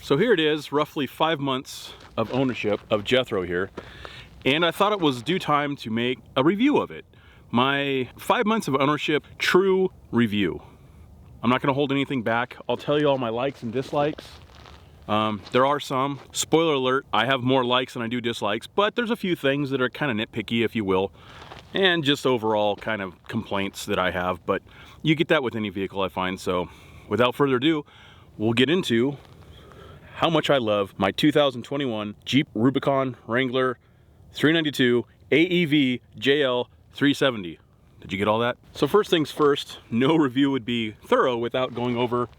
So here it is, roughly 5 months of ownership of Jethro here, and I thought it was due time to make a review of it. My 5 months of ownership true review. I'm not gonna hold anything back. I'll tell you all my likes and dislikes. There are some. Spoiler alert, I have more likes than I do dislikes, but there's a few things that are kind of nitpicky, if you will, and just overall kind of complaints that I have, but you get that with any vehicle, I find. So without further ado, we'll get into how much I love my 2021 Jeep Rubicon Wrangler 392 AEV JL370. Did you get all that? So first things first, no review would be thorough without going over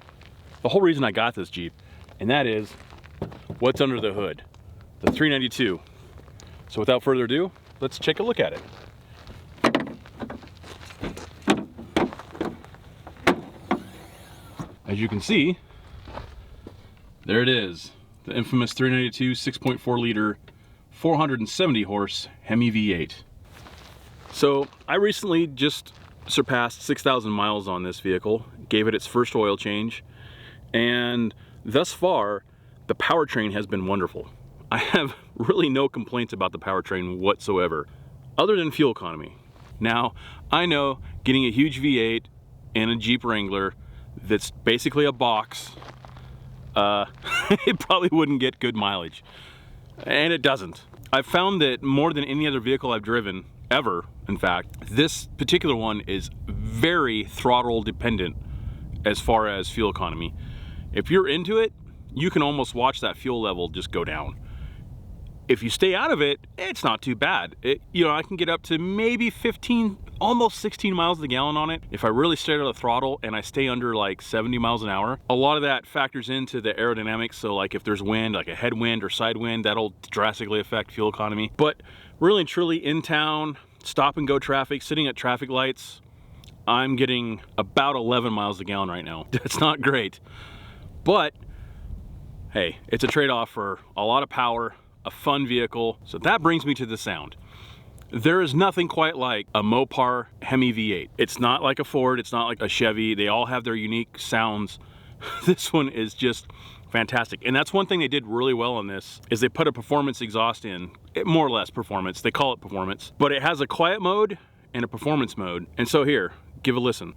the whole reason I got this Jeep, and that is what's under the hood, the 392. So without further ado, let's take a look at it. As you can see, there it is, the infamous 392 6.4 liter 470 horse Hemi V8. So I recently just surpassed 6,000 miles on this vehicle, gave it its first oil change, and thus far the powertrain has been wonderful. I have really no complaints about the powertrain whatsoever, other than fuel economy. Now, I know getting a huge V8 and a Jeep Wrangler that's basically a box, it probably wouldn't get good mileage, and it doesn't. I've found that more than any other vehicle I've driven ever, in fact, this particular one is very throttle dependent as far as fuel economy. If you're into it, you can almost watch that fuel level just go down. If you stay out of it, it's not too bad. I can get up to maybe 15, almost 16 miles to the gallon on it. If I really stay out of the throttle and I stay under like 70 miles an hour, a lot of that factors into the aerodynamics. So like if there's wind, like a headwind or side wind, that'll drastically affect fuel economy. But really and truly in town, stop and go traffic, sitting at traffic lights, I'm getting about 11 miles a gallon right now. That's not great, but hey, it's a trade-off for a lot of power, a fun vehicle. So that brings me to the sound. There is nothing quite like a Mopar Hemi V8. It's not like a Ford, it's not like a Chevy. They all have their unique sounds. This one is just fantastic. And that's one thing they did really well on this, is they put a performance exhaust in, more or less performance, they call it performance, but it has a quiet mode and a performance mode. And so here, give a listen.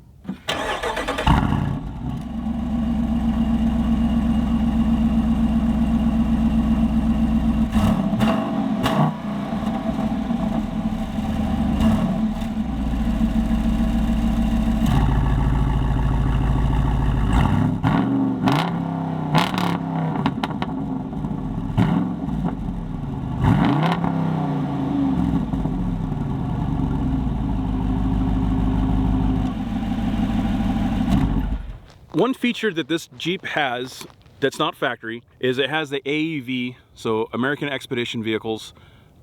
One feature that this Jeep has that's not factory is it has the AEV, so American Expedition Vehicles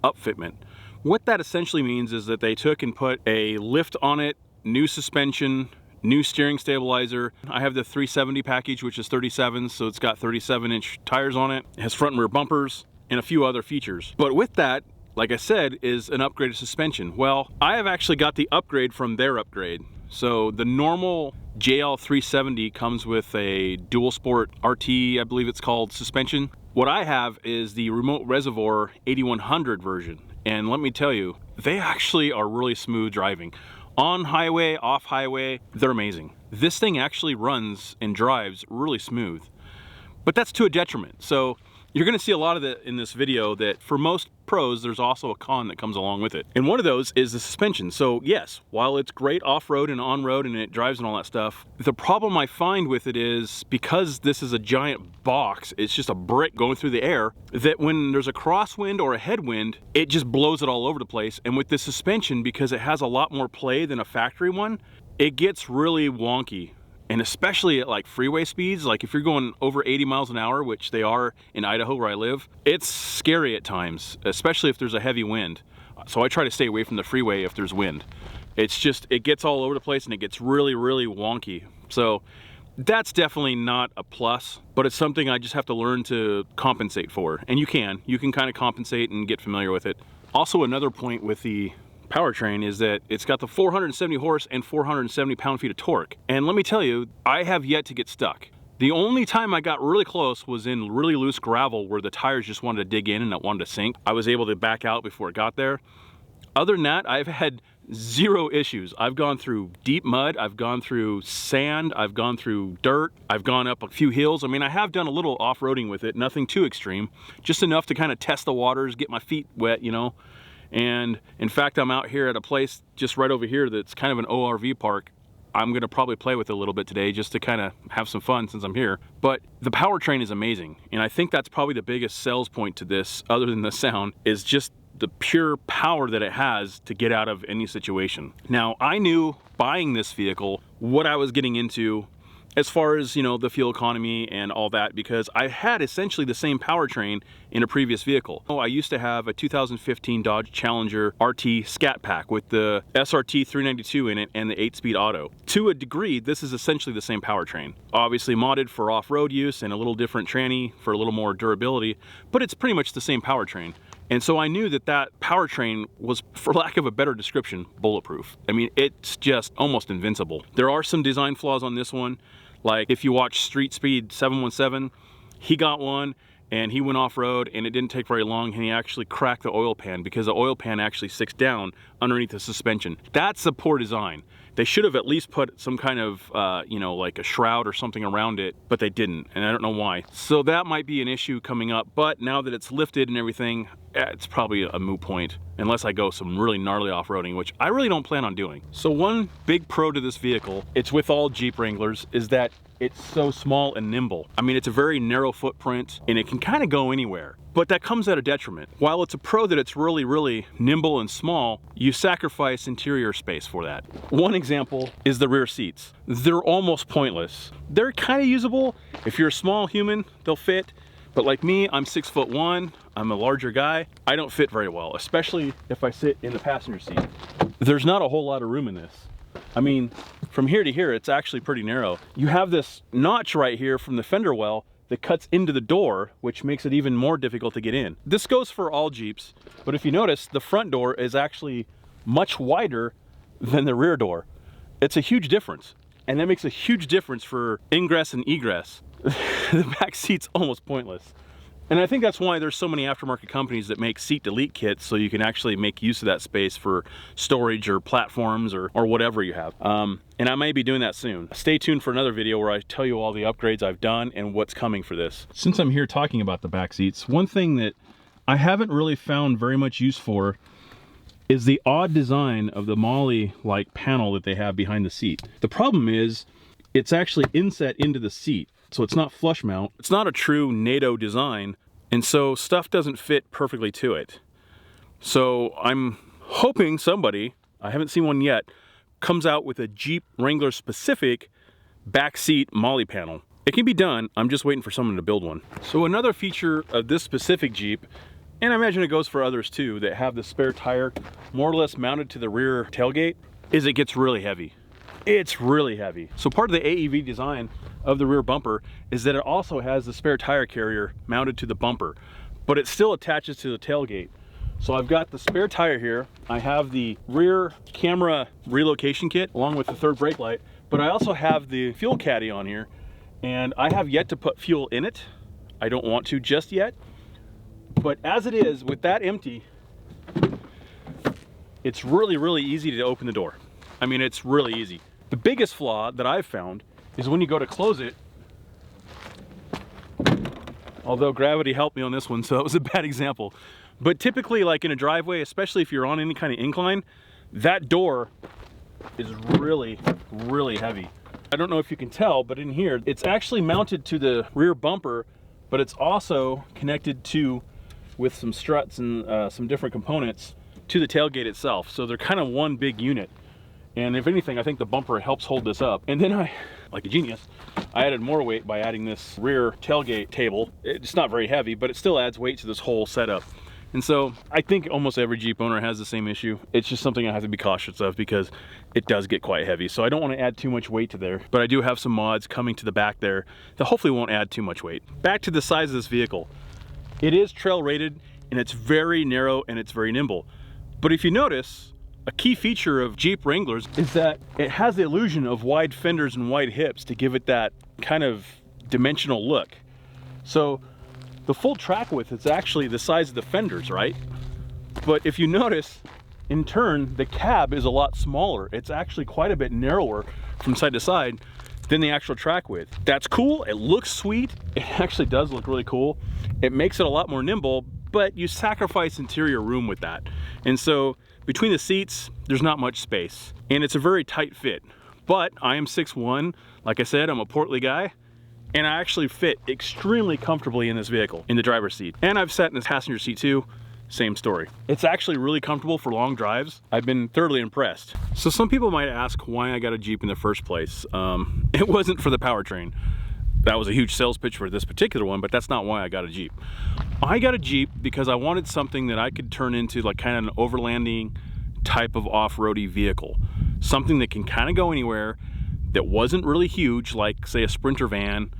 upfitment. What that essentially means is that they took and put a lift on it, new suspension, new steering stabilizer. I have the 370 package, which is 37, so it's got 37-inch tires on it. It has front and rear bumpers and a few other features. But with that, like I said, is an upgraded suspension. Well, I have actually got the upgrade from their upgrade. So the normal JL370 comes with a dual sport RT, I believe it's called, suspension. What I have is the remote reservoir 8100 version. And let me tell you, they actually are really smooth driving. On highway, off highway, they're amazing. This thing actually runs and drives really smooth, but that's to a detriment. So you're gonna see a lot of it in this video that for most pros, there's also a con that comes along with it. And one of those is the suspension. So yes, while it's great off-road and on-road and it drives and all that stuff, the problem I find with it is because this is a giant box, it's just a brick going through the air, that when there's a crosswind or a headwind, it just blows it all over the place. And with this suspension, because it has a lot more play than a factory one, it gets really wonky. And especially at like freeway speeds, like if you're going over 80 miles an hour, which they are in Idaho where I live, it's scary at times, especially if there's a heavy wind. So I try to stay away from the freeway if there's wind. It's just, it gets all over the place and it gets really, really wonky. So that's definitely not a plus, but it's something I just have to learn to compensate for. And you can kind of compensate and get familiar with it. Also, another point with the powertrain is that it's got the 470 horse and 470 pound-feet of torque. And let me tell you, I have yet to get stuck. The only time I got really close was in really loose gravel where the tires just wanted to dig in and it wanted to sink. I was able to back out before it got there. Other than that, I've had zero issues. I've gone through deep mud, I've gone through sand, I've gone through dirt, I've gone up a few hills. I mean, I have done a little off-roading with it, nothing too extreme, just enough to kind of test the waters, get my feet wet, you know. And in fact, I'm out here at a place just right over here that's kind of an ORV park. I'm gonna probably play with it a little bit today just to kind of have some fun since I'm here. But the powertrain is amazing. And I think that's probably the biggest sales point to this, other than the sound, is just the pure power that it has to get out of any situation. Now, I knew buying this vehicle what I was getting into as far as, you know, the fuel economy and all that, because I had essentially the same powertrain in a previous vehicle. I used to have a 2015 Dodge Challenger RT Scat Pack with the SRT 392 in it and the 8-speed auto. To a degree, this is essentially the same powertrain. Obviously modded for off-road use and a little different tranny for a little more durability, but it's pretty much the same powertrain. And so I knew that that powertrain was, for lack of a better description, bulletproof. I mean, it's just almost invincible. There are some design flaws on this one. Like if you watch Street Speed 717, he got one and he went off-road and it didn't take very long and he actually cracked the oil pan because the oil pan actually sticks down underneath the suspension. That's a poor design. They should have at least put some kind of, you know, like a shroud or something around it, but they didn't, and I don't know why. So that might be an issue coming up, but now that it's lifted and everything, it's probably a moot point, unless I go some really gnarly off-roading, which I really don't plan on doing. So one big pro to this vehicle, it's with all Jeep Wranglers, is that it's so small and nimble. I mean, it's a very narrow footprint and it can kind of go anywhere, but that comes at a detriment. While it's a pro that it's really, really nimble and small, you sacrifice interior space for that. One example is the rear seats. They're almost pointless. They're kind of usable. If you're a small human, they'll fit. But like me, I'm 6'1", I'm a larger guy. I don't fit very well, especially if I sit in the passenger seat. There's not a whole lot of room in this. I mean, from here to here, it's actually pretty narrow. You have this notch right here from the fender well that cuts into the door, which makes it even more difficult to get in. This goes for all Jeeps, but if you notice, the front door is actually much wider than the rear door. It's a huge difference, and that makes a huge difference for ingress and egress. The back seat's almost pointless. And I think that's why there's so many aftermarket companies that make seat delete kits so you can actually make use of that space for storage or platforms or whatever you have. And I may be doing that soon. Stay tuned for another video where I tell you all the upgrades I've done and what's coming for this. Since I'm here talking about the back seats, one thing that I haven't really found very much use for is the odd design of the MOLLE-like panel that they have behind the seat. The problem is it's actually inset into the seat. So it's not flush mount. It's not a true NATO design, and so stuff doesn't fit perfectly to it. So I'm hoping somebody, I haven't seen one yet, comes out with a Jeep Wrangler specific backseat MOLLE panel. It can be done, I'm just waiting for someone to build one. So another feature of this specific Jeep, and I imagine it goes for others too, that have the spare tire more or less mounted to the rear tailgate, is it gets really heavy. It's really heavy. So part of the AEV design of the rear bumper is that it also has the spare tire carrier mounted to the bumper, but it still attaches to the tailgate. So I've got the spare tire here. I have the rear camera relocation kit along with the third brake light, but I also have the fuel caddy on here, and I have yet to put fuel in it. I don't want to just yet, but as it is, with that empty, it's really, really easy to open the door. I mean, it's really easy. The biggest flaw that I've found is when you go to close it, although gravity helped me on this one, so it was a bad example. But typically, like in a driveway, especially if you're on any kind of incline, that door is really, really heavy. I don't know if you can tell, but in here, it's actually mounted to the rear bumper, but it's also connected to, with some struts and some different components, to the tailgate itself. So they're kind of one big unit. And if anything, I think the bumper helps hold this up. And then I, like a genius, I added more weight by adding this rear tailgate table. It's not very heavy, but it still adds weight to this whole setup. And so I think almost every Jeep owner has the same issue. It's just something I have to be cautious of because it does get quite heavy. So I don't want to add too much weight to there, but I do have some mods coming to the back there that hopefully won't add too much weight. Back to the size of this vehicle. It is trail rated and it's very narrow and it's very nimble. But if you notice, a key feature of Jeep Wranglers is that it has the illusion of wide fenders and wide hips to give it that kind of dimensional look. So the full track width is actually the size of the fenders, right? But if you notice, in turn, the cab is a lot smaller. It's actually quite a bit narrower from side to side than the actual track width. That's cool, it looks sweet, it actually does look really cool. It makes it a lot more nimble, but you sacrifice interior room with that. And so between the seats, there's not much space, and it's a very tight fit. But I am 6'1", like I said, I'm a portly guy, and I actually fit extremely comfortably in this vehicle, in the driver's seat. And I've sat in the passenger seat too, same story. It's actually really comfortable for long drives. I've been thoroughly impressed. So some people might ask why I got a Jeep in the first place. It wasn't for the powertrain. That was a huge sales pitch for this particular one, but that's not why I got a Jeep. I got a Jeep because I wanted something that I could turn into like kind of an overlanding type of off-roady vehicle. Something that can kind of go anywhere, that wasn't really huge, like say a Sprinter van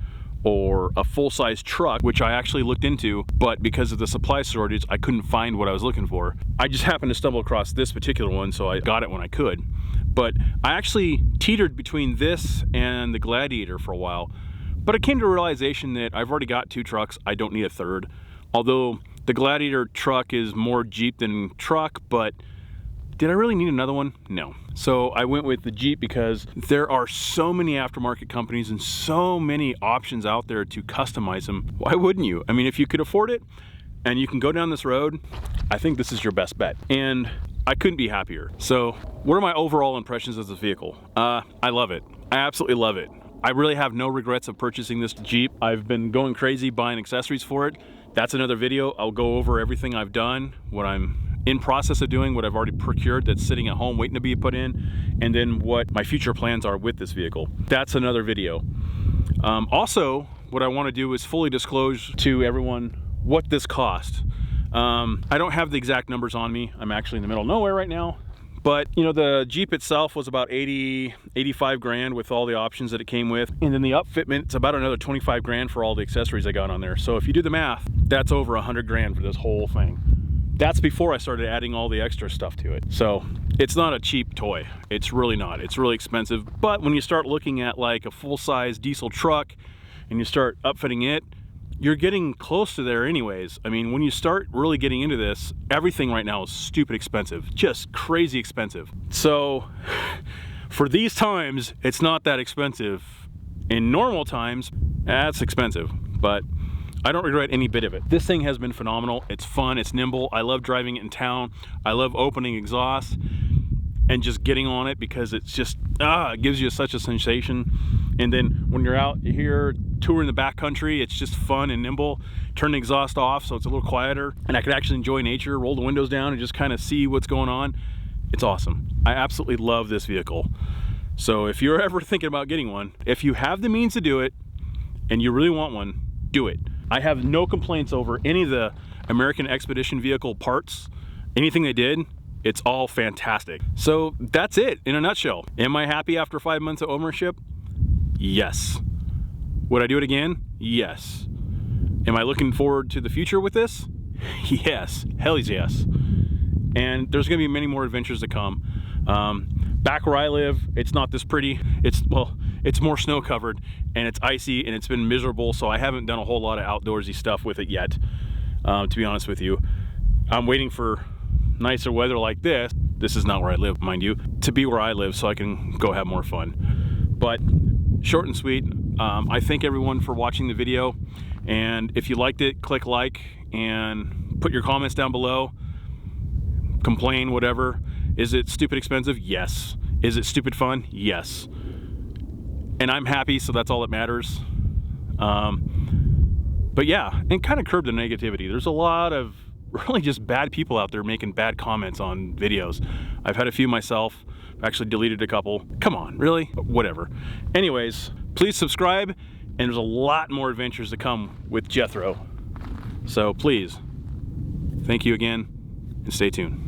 or a full-size truck, which I actually looked into, but because of the supply shortage, I couldn't find what I was looking for. I just happened to stumble across this particular one, so I got it when I could. But I actually teetered between this and the Gladiator for a while, but I came to a realization that I've already got 2 trucks, I don't need a third. Although the Gladiator truck is more Jeep than truck, but did I really need another one? No. So I went with the Jeep because there are so many aftermarket companies and so many options out there to customize them. Why wouldn't you? I mean, if you could afford it and you can go down this road, I think this is your best bet. And I couldn't be happier. So what are my overall impressions of this vehicle? I love it. I absolutely love it. I really have no regrets of purchasing this Jeep. I've been going crazy buying accessories for it. That's another video. I'll go over everything I've done, what I'm in process of doing, what I've already procured that's sitting at home waiting to be put in, and then what my future plans are with this vehicle. That's another video. Also, what I want to do is fully disclose to everyone what this cost. I don't have the exact numbers on me. I'm actually in the middle of nowhere right now. But you know, the Jeep itself was about 85 grand with all the options that it came with. And then the upfitment, it's about another 25 grand for all the accessories I got on there. So if you do the math, that's over 100 grand for this whole thing. That's before I started adding all the extra stuff to it. So it's not a cheap toy. It's really not. It's really expensive. But when you start looking at like a full-size diesel truck and you start upfitting it, you're getting close to there anyways. I mean, when you start really getting into this, everything right now is stupid expensive, just crazy expensive. So for these times, it's not that expensive. In normal times, that's expensive, but I don't regret any bit of it. This thing has been phenomenal. It's fun, it's nimble. I love driving it in town. I love opening exhaust and just getting on it because it's just, it gives you such a sensation. And then when you're out here touring the backcountry, it's just fun and nimble. Turn the exhaust off so it's a little quieter, and I could actually enjoy nature, roll the windows down and just kind of see what's going on. It's awesome. I absolutely love this vehicle. So if you're ever thinking about getting one, if you have the means to do it and you really want one, do it. I have no complaints over any of the American Expedition vehicle parts. Anything they did, it's all fantastic. So that's it in a nutshell. Am I happy after 5 months of ownership? Yes. Would I do it again? Yes. Am I looking forward to the future with this? Yes. Hell yes. And there's gonna be many more adventures to come. Back where I live, it's not this pretty. It's more snow covered and it's icy and it's been miserable, so I haven't done a whole lot of outdoorsy stuff with it yet, to be honest with you. I'm waiting for nicer weather like this. This is not where I live, mind you, to be where I live so I can go have more fun. But short and sweet. I thank everyone for watching the video, and if you liked it, click like and put your comments down below. Complain, whatever. Is it stupid expensive? Yes. Is it stupid fun? Yes. And I'm happy, so that's all that matters. But yeah, and kind of curb the negativity. There's a lot of really just bad people out there making bad comments on videos. I've had a few myself. I've actually deleted a couple. Come on, really? Whatever. Anyways, please subscribe, and there's a lot more adventures to come with Jethro. So please, thank you again, and stay tuned.